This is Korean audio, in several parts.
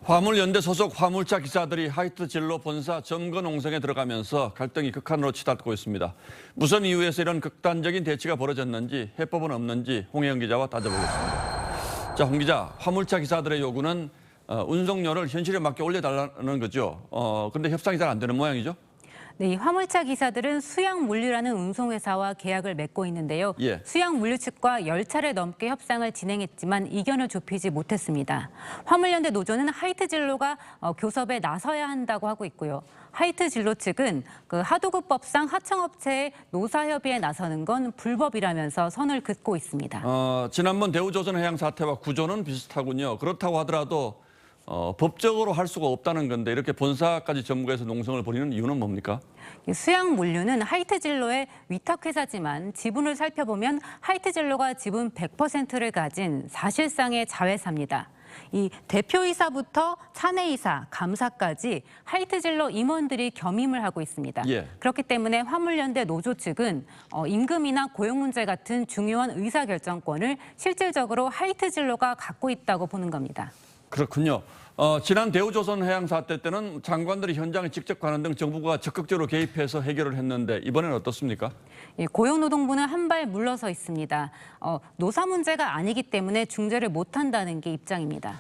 화물연대 소속 화물차 기사들이 하이트 진로 본사 점거 농성에 들어가면서 갈등이 극한으로 치닫고 있습니다. 무슨 이유에서 이런 극단적인 대치가 벌어졌는지 해법은 없는지 홍혜영 기자와 따져보겠습니다. 자, 홍 기자, 화물차 기사들의 요구는 운송료를 현실에 맞게 올려달라는 거죠. 그런데 협상이 잘 안 되는 모양이죠? 네, 이 화물차 기사들은 수양물류라는 운송회사와 계약을 맺고 있는데요. 수양물류 측과 10차례 넘게 협상을 진행했지만 이견을 좁히지 못했습니다. 화물연대 노조는 하이트 진로가 교섭에 나서야 한다고 하고 있고요. 하이트 진로 측은 하도급법상 하청업체의 노사협의에 나서는 건 불법이라면서 선을 긋고 있습니다. 지난번 대우조선해양 사태와 구조는 비슷하군요. 그렇다고 하더라도 법적으로 할 수가 없다는 건데 이렇게 본사까지 점거해서 농성을 벌이는 이유는 뭡니까? 수양물류는 하이트 진로의 위탁회사지만 지분을 살펴보면 하이트 진로가 지분 100%를 가진 사실상의 자회사입니다. 이 대표이사부터 사내이사, 감사까지 하이트 진로 임원들이 겸임을 하고 있습니다. 그렇기 때문에 화물연대 노조 측은 임금이나 고용 문제 같은 중요한 의사결정권을 실질적으로 하이트 진로가 갖고 있다고 보는 겁니다. 그렇군요. 지난 대우조선해양 사태 때는 장관들이 현장에 직접 가는 등 정부가 적극적으로 개입해서 해결을 했는데 이번에는 어떻습니까? 고용노동부는 한 발 물러서 있습니다. 노사 문제가 아니기 때문에 중재를 못한다는 게 입장입니다.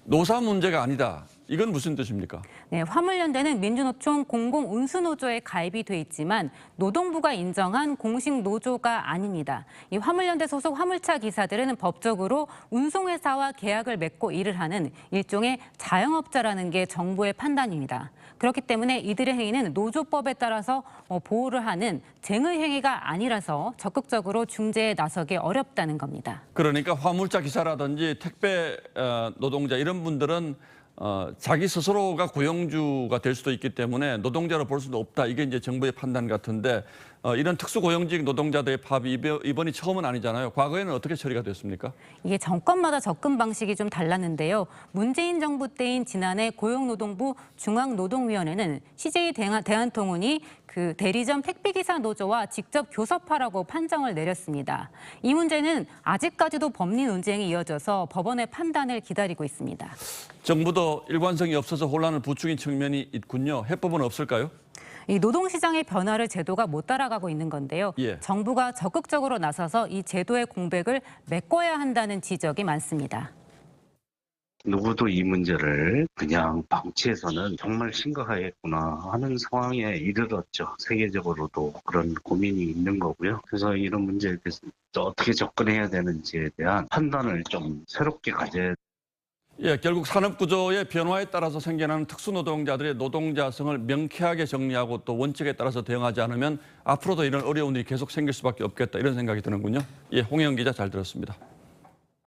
노사 문제가 아니다. 이건 무슨 뜻입니까? 네, 화물연대는 민주노총 공공운수노조에 가입이 돼 있지만 노동부가 인정한 공식 노조가 아닙니다. 이 화물연대 소속 화물차 기사들은 법적으로 운송회사와 계약을 맺고 일을 하는 일종의 자영업자라는 게 정부의 판단입니다. 그렇기 때문에 이들의 행위는 노조법에 따라서 보호를 하는 쟁의 행위가 아니라서 적극적으로 중재에 나서기 어렵다는 겁니다. 그러니까 화물차 기사라든지 택배 노동자 이런 분들은 자기 스스로가 고용주가 될 수도 있기 때문에 노동자로 볼 수도 없다. 이게 이제 정부의 판단 같은데 이런 특수고용직 노동자들의 파업이 이번이 처음은 아니잖아요. 과거에는 어떻게 처리가 됐습니까? 이게 정권마다 접근 방식이 좀 달랐는데요. 문재인 정부 때인 지난해 고용노동부 중앙노동위원회는 CJ 대한통운이 대리점 택배기사 노조와 직접 교섭하라고 판정을 내렸습니다. 이 문제는 아직까지도 법리 논쟁이 이어져서 법원의 판단을 기다리고 있습니다. 정부도 일관성이 없어서 혼란을 부추긴 측면이 있군요. 해법은 없을까요? 이 노동시장의 변화를 제도가 못 따라가고 있는 건데요. 정부가 적극적으로 나서서 이 제도의 공백을 메꿔야 한다는 지적이 많습니다. 누구도 이 문제를 그냥 방치해서는 정말 심각하겠구나 하는 상황에 이르렀죠. 세계적으로도 그런 고민이 있는 거고요. 그래서 이런 문제에 대해서 어떻게 접근해야 되는지에 대한 판단을 좀 새롭게 가져야 결국 산업구조의 변화에 따라서 생겨나는 특수노동자들의 노동자성을 명쾌하게 정리하고 또 원칙에 따라서 대응하지 않으면 앞으로도 이런 어려운 일이 계속 생길 수밖에 없겠다 이런 생각이 드는군요. 홍혜영 기자 잘 들었습니다.